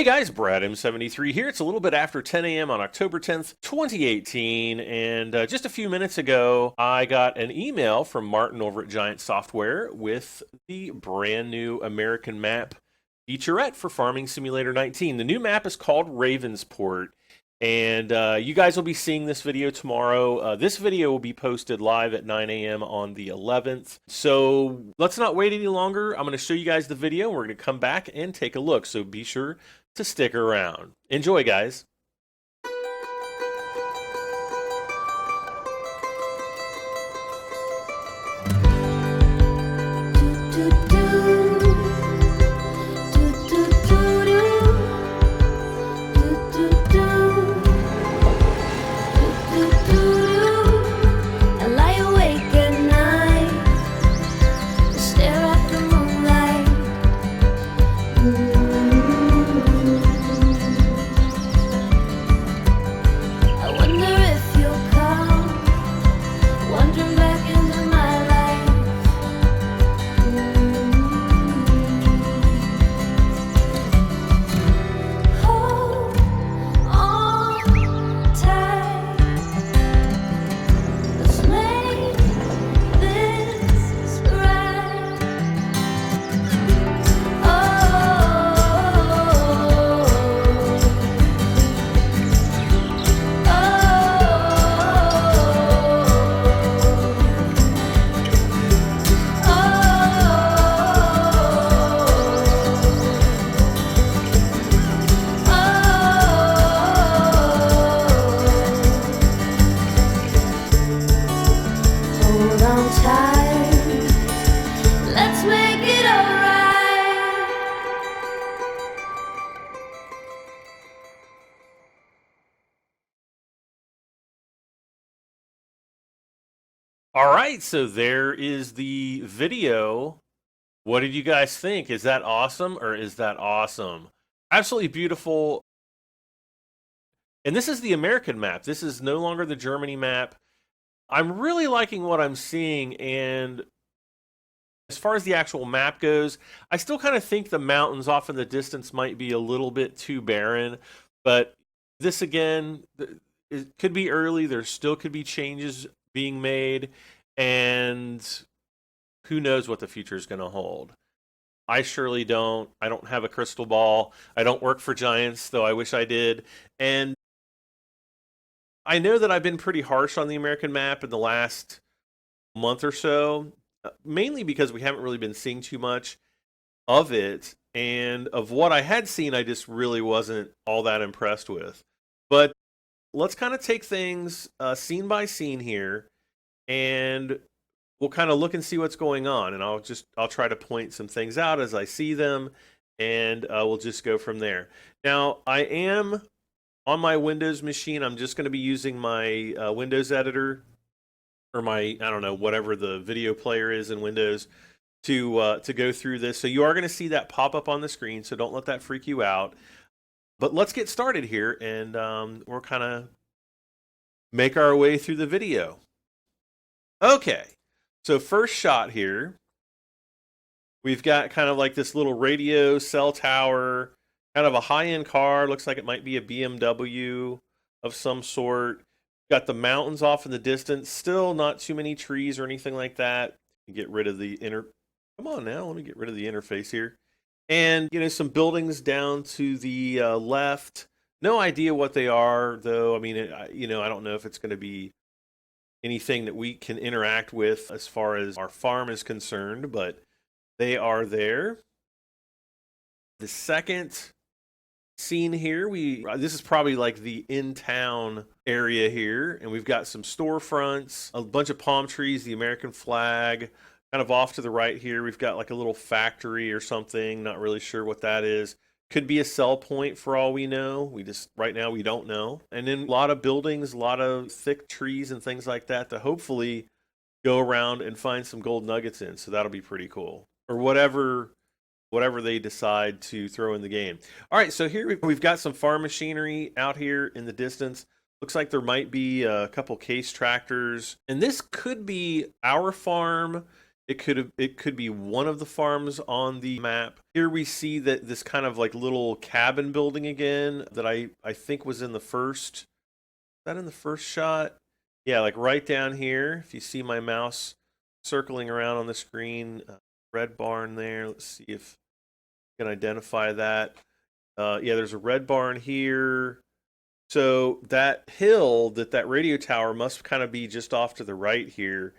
Hey guys, Brad M73 here. It's a little bit after 10 a.m. on October 10th, 2018, and just a few minutes ago, I got an email from Martin over at Giant Software with the brand new American map Featurette for Farming Simulator 19. The new map is called Ravenport, and you guys will be seeing this video tomorrow. This video will be posted live at 9 a.m. on the 11th. So let's not wait any longer. I'm going to show you guys the video. We're going to come back and take a look. So be sure to stick around. Enjoy, guys. All right, so there is the video. What did you guys think? Is that awesome or is that awesome? Absolutely beautiful. And this is the American map. This is no longer the Germany map. I'm really liking what I'm seeing, and as far as the actual map goes, I still kind of think the mountains off in the distance might be a little bit too barren, but this again, it could be early. There still could be changes being made, and who knows what the future is going to hold. I surely don't. I don't have a crystal ball. I don't work for Giants, though I wish I did. And I know that I've been pretty harsh on the American map in the last month or so, mainly because we haven't really been seeing too much of it. And of what I had seen, I just really wasn't all that impressed with. But let's kind of take things scene by scene here, and we'll kind of look and see what's going on. And I'll try to point some things out as I see them, and we'll just go from there. Now, I am on my Windows machine. I'm just going to be using my Windows editor, or my, I don't know, whatever the video player is in Windows, to go through this. So you are going to see that pop up on the screen, so don't let that freak you out. But let's get started here, and we'll kind of make our way through the video. Okay, so first shot here, we've got kind of like this little radio cell tower, kind of a high-end car. Looks like it might be a BMW of some sort. Got the mountains off in the distance. Still not too many trees or anything like that. Get rid of the Come on now, let me get rid of the interface here. And, you know, some buildings down to the left. No idea what they are, though. I mean, I don't know if it's going to be anything that we can interact with as far as our farm is concerned, but they are there. The second scene here, this is probably like the in-town area here, and we've got some storefronts, a bunch of palm trees, the American flag. Kind of off to the right here, we've got like a little factory or something. Not really sure what that is. Could be a sell point for all we know. Right now we don't know. And then a lot of buildings, a lot of thick trees and things like that to hopefully go around and find some gold nuggets in. So that'll be pretty cool. Or whatever they decide to throw in the game. All right, so here we've got some farm machinery out here in the distance. Looks like there might be a couple case tractors. And this could be our farm. It could be one of the farms on the map. Here we see that this kind of like little cabin building again that I think was in the first. Is that in the first shot? Yeah, like right down here. If you see my mouse circling around on the screen, red barn there. Let's see if I can identify that. Yeah, there's a red barn here. So that hill that radio tower must kind of be just off to the right here,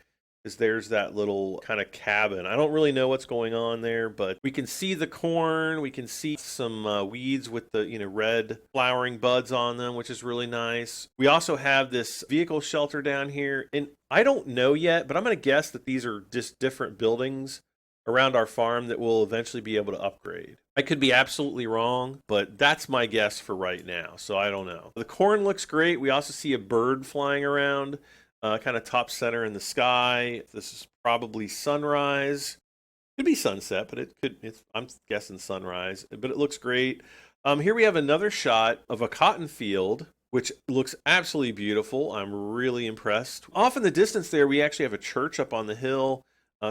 because there's that little kind of cabin. I don't really know what's going on there, but we can see the corn. We can see some weeds with the red flowering buds on them, which is really nice. We also have this vehicle shelter down here, and I don't know yet, but I'm going to guess that these are just different buildings around our farm that we'll eventually be able to upgrade. I could be absolutely wrong, but that's my guess for right now, so I don't know. The corn looks great. We also see a bird flying around, kind of top center in the sky. This is probably sunrise. Could be sunset, but I'm guessing sunrise, but it looks great. Here we have another shot of a cotton field, which looks absolutely beautiful. I'm really impressed. Off in the distance there, we actually have a church up on the hill.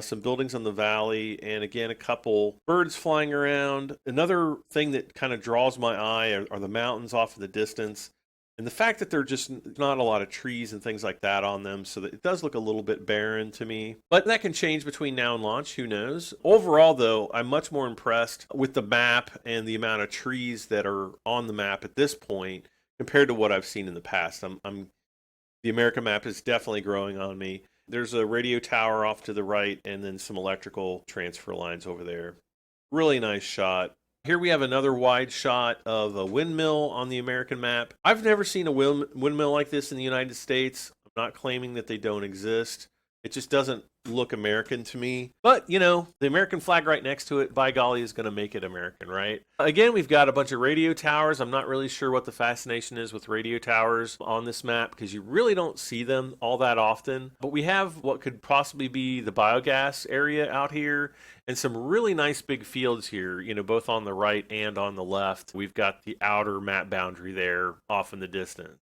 Some buildings on the valley, and again, a couple birds flying around. Another thing that kind of draws my eye are the mountains off in the distance, and the fact that they're just not a lot of trees and things like that on them, so that it does look a little bit barren to me. But that can change between now and launch, who knows? Overall, though, I'm much more impressed with the map and the amount of trees that are on the map at this point compared to what I've seen in the past. The American map is definitely growing on me. There's a radio tower off to the right and then some electrical transfer lines over there. Really nice shot. Here we have another wide shot of a windmill on the American map. I've never seen a windmill like this in the United States. I'm not claiming that they don't exist. It just doesn't look American to me. But, the American flag right next to it, by golly, is going to make it American, right? Again, we've got a bunch of radio towers. I'm not really sure what the fascination is with radio towers on this map, because you really don't see them all that often. But we have what could possibly be the biogas area out here, and some really nice big fields here, both on the right and on the left. We've got the outer map boundary there off in the distance.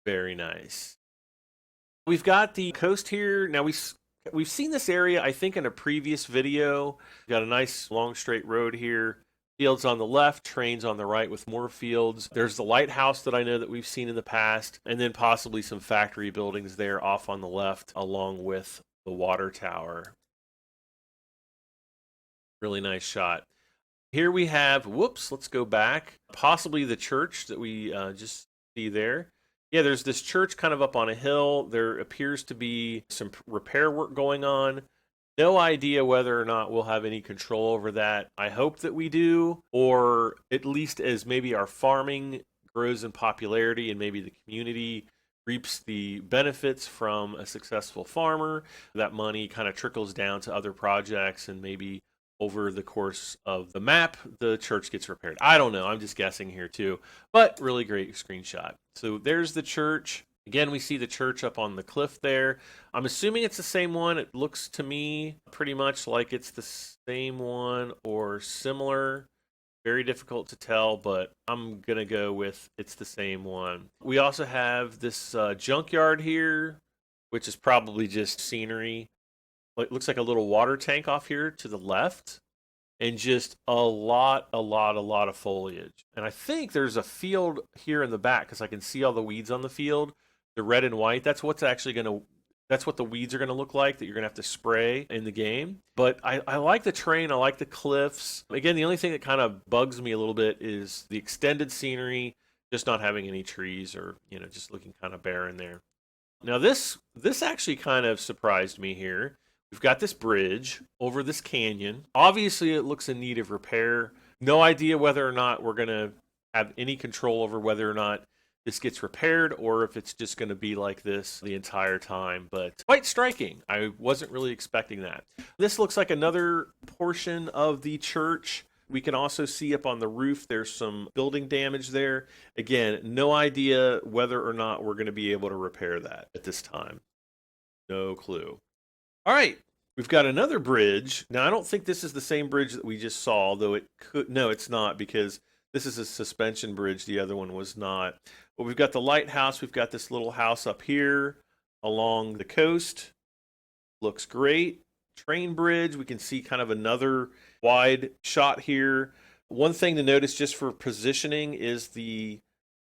Very nice. We've got the coast here. Now we've seen this area, I think, in a previous video. We've got a nice long straight road here. Fields on the left, trains on the right with more fields. There's the lighthouse that I know that we've seen in the past, and then possibly some factory buildings there off on the left, along with the water tower. Really nice shot. Here we have, let's go back. Possibly the church that we just see there. Yeah, there's this church kind of up on a hill. There appears to be some repair work going on. No idea whether or not we'll have any control over that. I hope that we do, or at least as maybe our farming grows in popularity and maybe the community reaps the benefits from a successful farmer, that money kind of trickles down to other projects, and maybe over the course of the map, the church gets repaired. I don't know. I'm just guessing here too, but really great screenshot. So there's the church. Again, we see the church up on the cliff there. I'm assuming it's the same one. It looks to me pretty much like it's the same one or similar. Very difficult to tell, but I'm going to go with it's the same one. We also have this junkyard here, which is probably just scenery. It looks like a little water tank off here to the left, and just a lot of foliage. And I think there's a field here in the back, because I can see all the weeds on the field, the red and white. That's what the weeds are going to look like that you're going to have to spray in the game. But I like the terrain. I like the cliffs. Again, the only thing that kind of bugs me a little bit is the extended scenery, just not having any trees, or just looking kind of barren there. Now this actually kind of surprised me here. We've got this bridge over this canyon. Obviously, it looks in need of repair. No idea whether or not we're going to have any control over whether or not this gets repaired, or if it's just going to be like this the entire time. But quite striking. I wasn't really expecting that. This looks like another portion of the church. We can also see up on the roof there's some building damage there. Again, no idea whether or not we're going to be able to repair that at this time. No clue. All right, we've got another bridge. Now, I don't think this is the same bridge that we just saw, though it could. No, it's not, because this is a suspension bridge. The other one was not. But we've got the lighthouse. We've got this little house up here. along the coast. Looks great. Train bridge, we can see kind of another wide shot here. One thing to notice just for positioning is the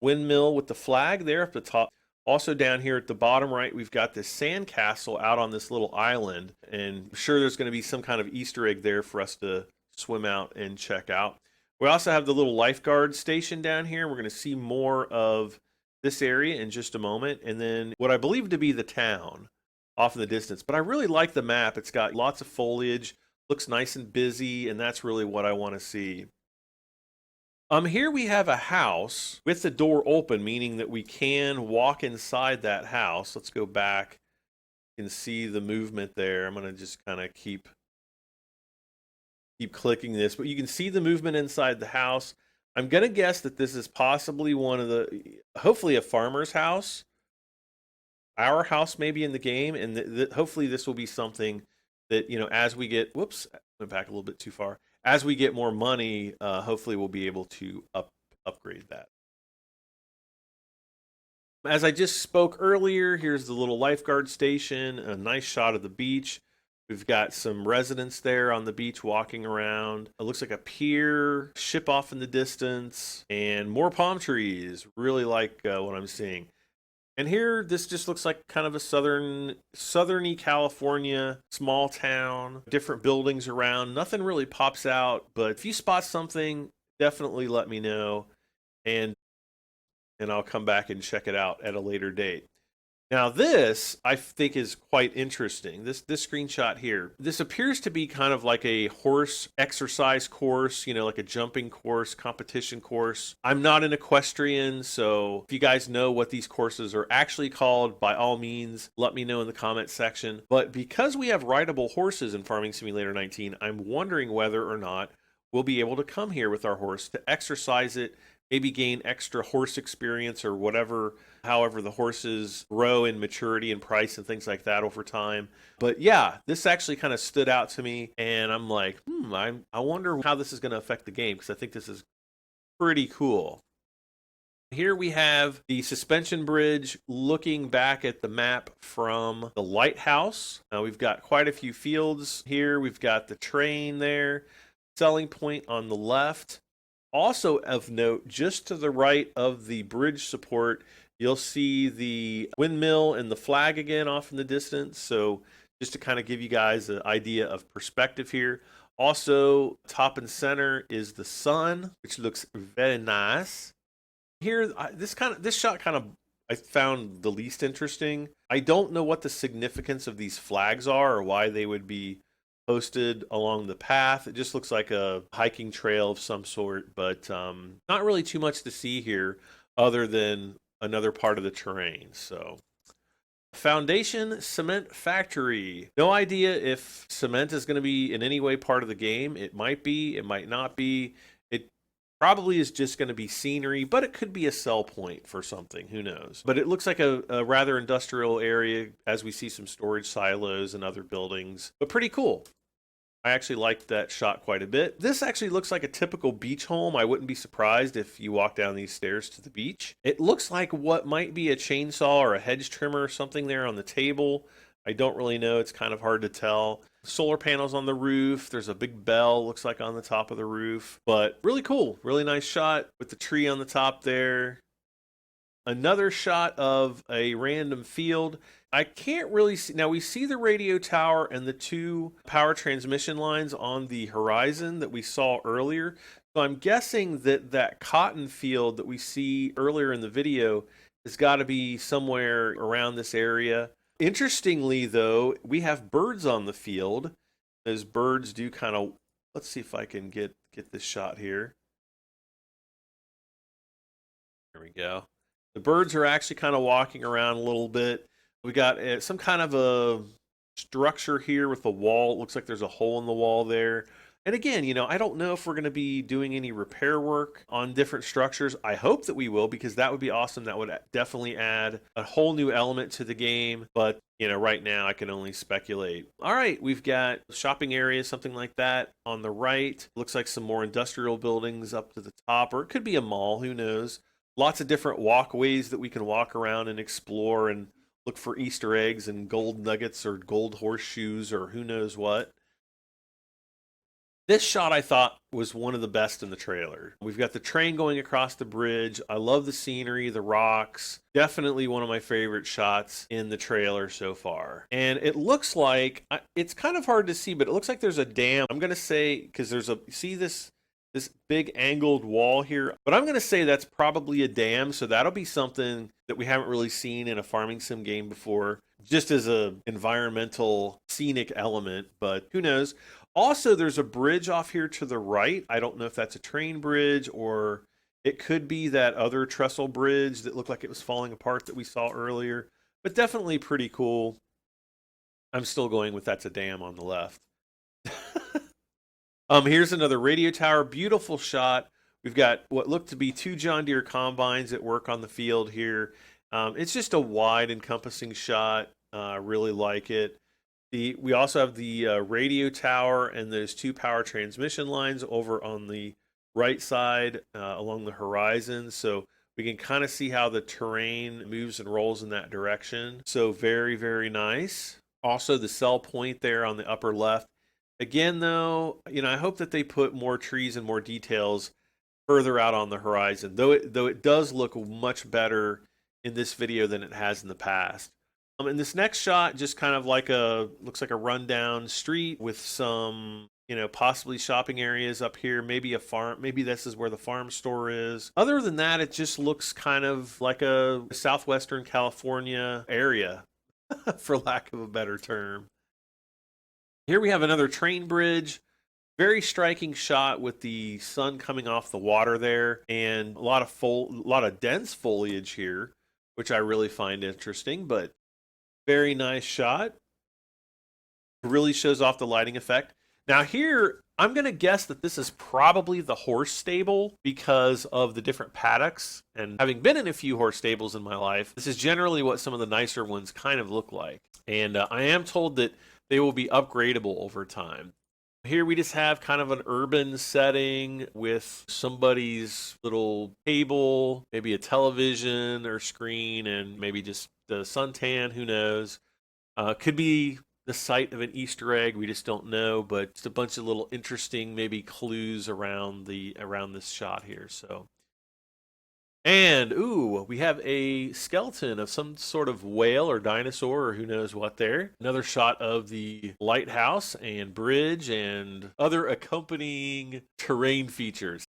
windmill with the flag there up the top. Also down here at the bottom right, we've got this sandcastle out on this little island, and I'm sure there's going to be some kind of Easter egg there for us to swim out and check out. We also have the little lifeguard station down here. We're going to see more of this area in just a moment, and then what I believe to be the town off in the distance. But I really like the map. It's got lots of foliage, looks nice and busy, and that's really what I want to see. Here we have a house with the door open, meaning that we can walk inside that house. Let's go back. You can see the movement there. I'm going to just kind of keep clicking this, but you can see the movement inside the house. I'm going to guess that this is possibly one of the, hopefully a farmer's house. Our house maybe in the game, and hopefully this will be something that, you know, as we get, whoops, went back a little bit too far. As we get more money, hopefully we'll be able to upgrade that. As I just spoke earlier, here's the little lifeguard station, a nice shot of the beach. We've got some residents there on the beach walking around. It looks like a pier, ship off in the distance, and more palm trees. Really like what I'm seeing. And here, this just looks like kind of a southerny California small town, different buildings around. Nothing really pops out, but if you spot something, definitely let me know, and I'll come back and check it out at a later date. Now this, I think, is quite interesting. This screenshot here. This appears to be kind of like a horse exercise course, you know, like a jumping course, competition course. I'm not an equestrian, so if you guys know what these courses are actually called, by all means, let me know in the comments section. But because we have rideable horses in Farming Simulator 19, I'm wondering whether or not we'll be able to come here with our horse to exercise it, maybe gain extra horse experience or whatever, however the horses grow in maturity and price and things like that over time. But yeah, this actually kind of stood out to me, and I'm like, I wonder how this is going to affect the game, because I think this is pretty cool. Here we have the suspension bridge looking back at the map from the Lighthouse. Now we've got quite a few fields here. We've got the train there, selling point on the left. Also of note, just to the right of the bridge support, you'll see the windmill and the flag again off in the distance. So just to kind of give you guys an idea of perspective here. Also, top and center is the sun, which looks very nice. Here, this shot kind of I found the least interesting. I don't know what the significance of these flags are or why they would be posted along the path. It just looks like a hiking trail of some sort, but not really too much to see here other than another part of the terrain. So, Foundation Cement Factory. No idea if cement is going to be in any way part of the game. It might be, it might not be. It probably is just going to be scenery, but it could be a sell point for something. Who knows? But it looks like a rather industrial area as we see some storage silos and other buildings, but pretty cool. I actually liked that shot quite a bit. This actually looks like a typical beach home. I wouldn't be surprised if you walk down these stairs to the beach. It looks like what might be a chainsaw or a hedge trimmer or something there on the table. I don't really know. It's kind of hard to tell. Solar panels on the roof. There's a big bell, looks like, on the top of the roof. But really cool. Really nice shot with the tree on the top there. Another shot of a random field. I can't really see. Now we see the radio tower and the two power transmission lines on the horizon that we saw earlier. So I'm guessing that that cotton field that we see earlier in the video has got to be somewhere around this area. Interestingly, though, we have birds on the field. Those birds do kind of, let's see if I can get this shot here. There we go. The birds are actually kind of walking around a little bit. We got some kind of a structure here with a wall. It looks like there's a hole in the wall there. And again, you know, I don't know if we're going to be doing any repair work on different structures. I hope that we will, because that would be awesome. That would definitely add a whole new element to the game. But, you know, right now I can only speculate. All right, we've got shopping areas, something like that on the right. Looks like some more industrial buildings up to the top, or it could be a mall, who knows. Lots of different walkways that we can walk around and explore, and look for Easter eggs and gold nuggets or gold horseshoes or who knows what. This shot I thought was one of the best in the trailer. We've got the train going across the bridge. I love the scenery, the rocks. Definitely one of my favorite shots in the trailer so far. And it looks like, it's kind of hard to see, but it looks like there's a dam. I'm going to say, because there's a, see this big angled wall here, but I'm going to say that's probably a dam. So that'll be something that we haven't really seen in a farming sim game before, just as a environmental scenic element, but who knows. Also, there's a bridge off here to the right. I don't know if that's a train bridge or it could be that other trestle bridge that looked like it was falling apart that we saw earlier, but definitely pretty cool. I'm still going with that's a dam on the left. Here's another radio tower. Beautiful shot. We've got what look to be 2 John Deere combines at work on the field here. It's just a wide encompassing shot. Really like it. We also have the radio tower and those 2 power transmission lines over on the right side along the horizon. So we can kind of see how the terrain moves and rolls in that direction. So very, very nice. Also the cell point there on the upper left. Again, though, I hope that they put more trees and more details further out on the horizon, though it does look much better in this video than it has in the past. In this next shot, just kind of like looks like a rundown street with some, possibly shopping areas up here, maybe a farm, maybe this is where the farm store is. Other than that, it just looks kind of like a southwestern California area, for lack of a better term. Here we have another train bridge. Very striking shot with the sun coming off the water there, and a lot of dense foliage here, which I really find interesting, but very nice shot. Really shows off the lighting effect. Now here, I'm going to guess that this is probably the horse stable because of the different paddocks. And having been in a few horse stables in my life, this is generally what some of the nicer ones kind of look like. And I am told that they will be upgradable over time. Here we just have kind of an urban setting with somebody's little table, maybe a television or screen, and maybe just the suntan, who knows. Could be the site of an Easter egg, we just don't know, but just a bunch of little interesting maybe clues around this shot here. So, and we have a skeleton of some sort of whale or dinosaur or who knows what there. Another shot of the lighthouse and bridge and other accompanying terrain features.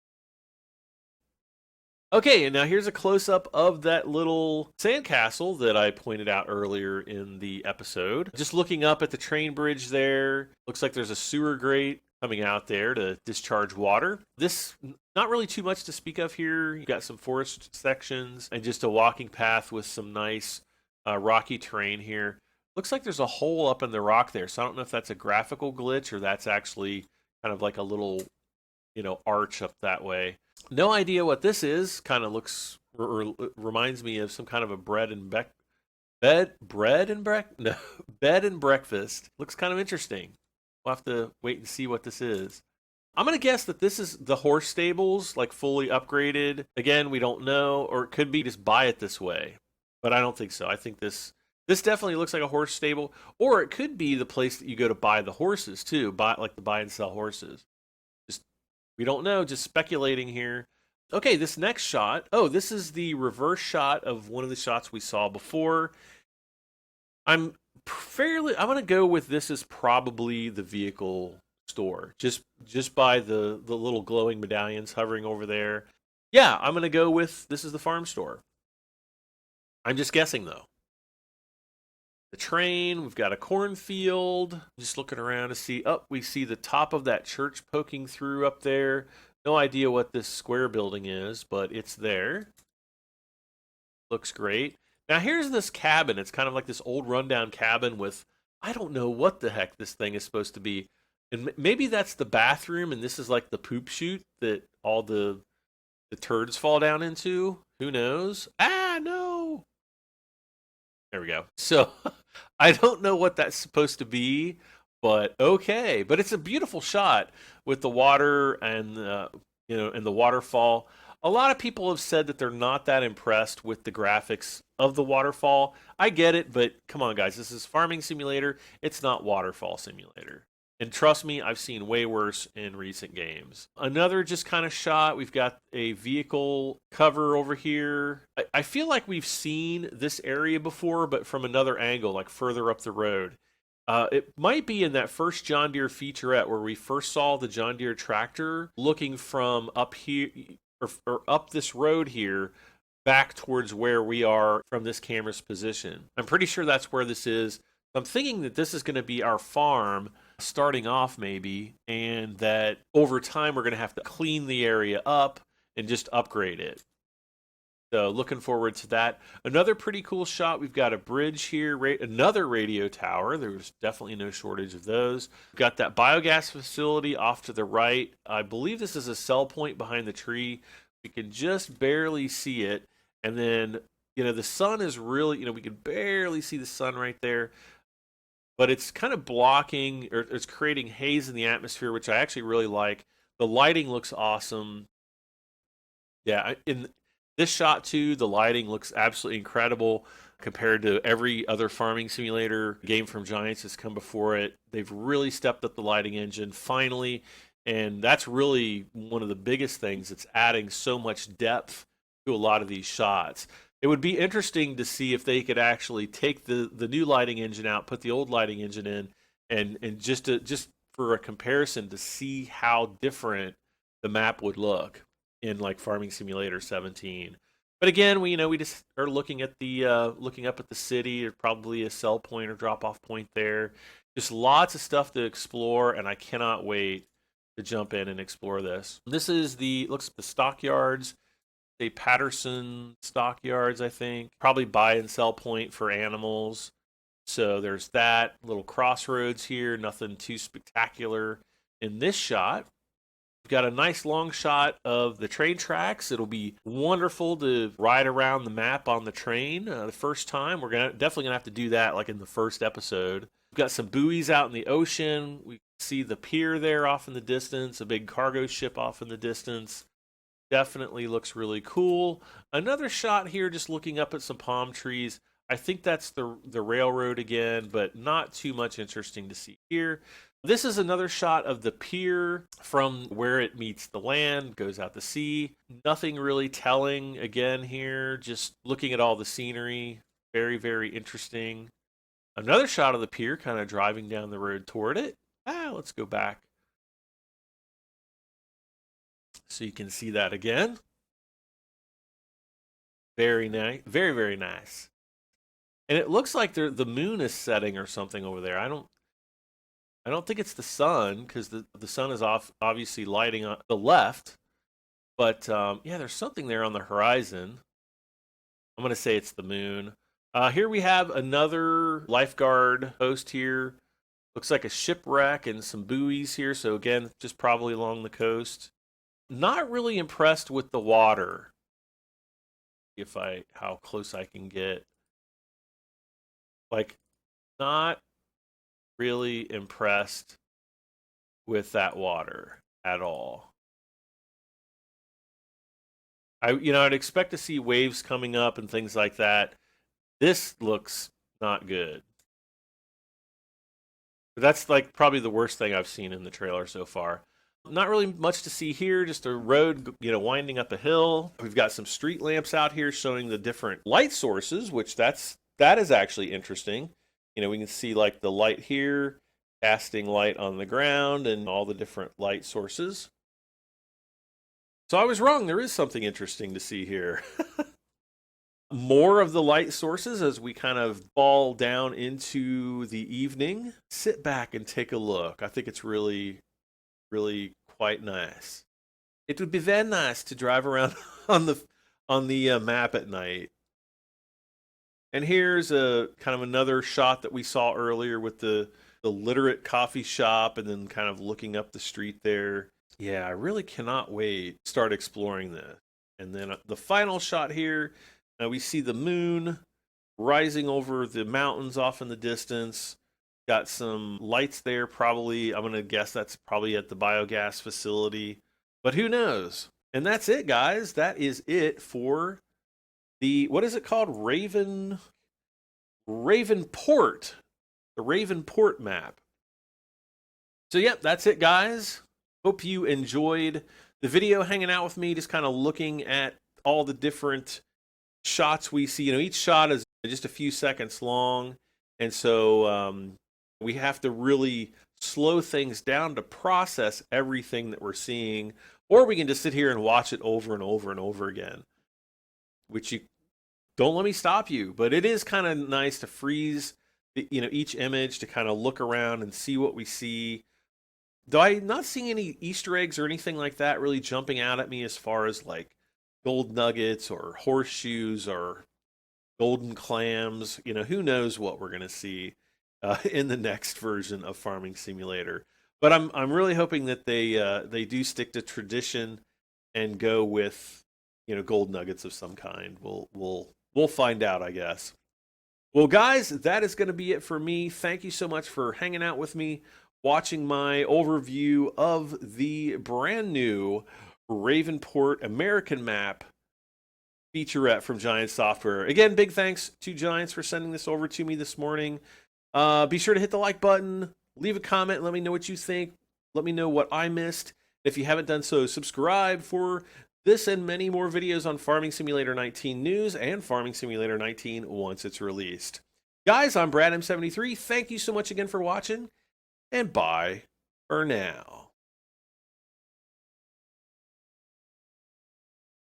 Okay, and now here's a close-up of that little sandcastle that I pointed out earlier in the episode. Just looking up at the train bridge there, looks like there's a sewer grate coming out there to discharge water. This, not really too much to speak of here. You've got some forest sections and just a walking path with some nice rocky terrain here. Looks like there's a hole up in the rock there, so I don't know if that's a graphical glitch or that's actually kind of like a little, arch up that way. No idea what this is. Kind of looks or reminds me of some kind of a bed and breakfast. Looks kind of interesting. We'll have to wait and see what this is. I'm going to guess that this is the horse stables, like fully upgraded. Again, we don't know, or it could be just buy it this way, but I don't think so. I think this definitely looks like a horse stable, or it could be the place that you go to buy the horses too, buy and sell horses. We don't know, just speculating here. Okay, this next shot. Oh, this is the reverse shot of one of the shots we saw before. I'm going to go with this is probably the vehicle store. Just by the little glowing medallions hovering over there. Yeah, I'm going to go with this is the farm store. I'm just guessing though. The train, we've got a cornfield. Just looking around to see, we see the top of that church poking through up there. No idea what this square building is, but it's there. Looks great. Now here's this cabin. It's kind of like this old rundown cabin with, I don't know what the heck this thing is supposed to be. And maybe that's the bathroom and this is like the poop chute that all the turds fall down into. Who knows? No. There we go. So I don't know what that's supposed to be, but okay. But it's a beautiful shot with the water and and the waterfall. A lot of people have said that they're not that impressed with the graphics of the waterfall. I get it, but come on, guys. This is Farming Simulator. It's not Waterfall Simulator. And trust me, I've seen way worse in recent games. Another just kind of shot. We've got a vehicle cover over here. I feel like we've seen this area before, but from another angle, like further up the road. It might be in that first John Deere featurette where we first saw the John Deere tractor looking from up here or up this road here back towards where we are from this camera's position. I'm pretty sure that's where this is. I'm thinking that this is going to be our farm starting off maybe, and that over time we're going to have to clean the area up and just upgrade it. So looking forward to that. Another pretty cool shot. We've got a bridge here, another radio tower. There's definitely no shortage of those. We've got that biogas facility off to the right. I believe this is a cell point behind the tree. We can just barely see it. And then, the sun is really, we can barely see the sun right there. But it's kind of blocking, or it's creating haze in the atmosphere, which I actually really like. The lighting looks awesome. Yeah, in this shot too, the lighting looks absolutely incredible compared to every other farming simulator game from Giants that's come before it. They've really stepped up the lighting engine finally, and that's really one of the biggest things that's adding so much depth to a lot of these shots. It would be interesting to see if they could actually take the new lighting engine out, put the old lighting engine in, and just for a comparison to see how different the map would look in like Farming Simulator 17. But again, we just are looking at looking up at the city. There's probably a sell point or drop off point there. Just lots of stuff to explore, and I cannot wait to jump in and explore this. This is looks at the stockyards. Say Patterson stockyards, I think. Probably buy and sell point for animals. So there's that little crossroads here. Nothing too spectacular in this shot. We've got a nice long shot of the train tracks. It'll be wonderful to ride around the map on the train the first time. We're definitely gonna have to do that like in the first episode. We've got some buoys out in the ocean. We see the pier there off in the distance, a big cargo ship off in the distance. Definitely looks really cool. Another shot here just looking up at some palm trees. I think that's the railroad again, but not too much interesting to see here. This is another shot of the pier from where it meets the land, goes out to sea. Nothing really telling again here, just looking at all the scenery. Very, very interesting. Another shot of the pier kind of driving down the road toward it. Let's go back so you can see that again. Very nice. Very, very nice. And it looks like the moon is setting or something over there. I don't think it's the sun, because the sun is obviously lighting on the left. But yeah, there's something there on the horizon. I'm going to say it's the moon. Here we have another lifeguard post here. Looks like a shipwreck and some buoys here. So again, just probably along the coast. Not really impressed with the water. How close I can get. Like, not really impressed with that water at all. I'd expect to see waves coming up and things like that. This looks not good. But that's like probably the worst thing I've seen in the trailer so far. Not really much to see here, just a road, winding up a hill. We've got some street lamps out here showing the different light sources, which that is actually interesting. We can see like the light here, casting light on the ground, and all the different light sources. So I was wrong. There is something interesting to see here. More of the light sources as we kind of fall down into the evening. Sit back and take a look. I think it's really, really quite nice. It would be very nice to drive around on the map at night. And here's a kind of another shot that we saw earlier with the literate coffee shop, and then kind of looking up the street there. Yeah, I really cannot wait to start exploring this. And then the final shot here, now we see the moon rising over the mountains off in the distance. Got some lights there, probably. I'm going to guess that's probably at the biogas facility. But who knows? And that's it, guys. That is it for the, what is it called? Ravenport. The Ravenport map. So, yep, that's it, guys. Hope you enjoyed the video, hanging out with me, just kind of looking at all the different shots we see. You know, each shot is just a few seconds long, and so we have to really slow things down to process everything that we're seeing, or we can just sit here and watch it over and over and over again, which you don't let me stop you. But it is kind of nice to freeze, you know, each image to kind of look around and see what we see. Though I'm not seeing any Easter eggs or anything like that really jumping out at me as far as like gold nuggets or horseshoes or golden clams. You know, who knows what we're going to see in the next version of Farming Simulator. But I'm really hoping that they do stick to tradition and go with, you know, gold nuggets of some kind. We'll find out, I guess. Well, guys, that is going to be it for me. Thank you so much for hanging out with me, watching my overview of the brand new Ravenport American map Featurette from Giant Software. Again, big thanks to Giants for sending this over to me this morning. Be sure to hit the like button, leave a comment, let me know what you think. Let me know what I missed. If you haven't done so, subscribe for this and many more videos on Farming Simulator 19 news and Farming Simulator 19 once it's released. Guys, I'm Brad M73. Thank you so much again for watching, and bye for now.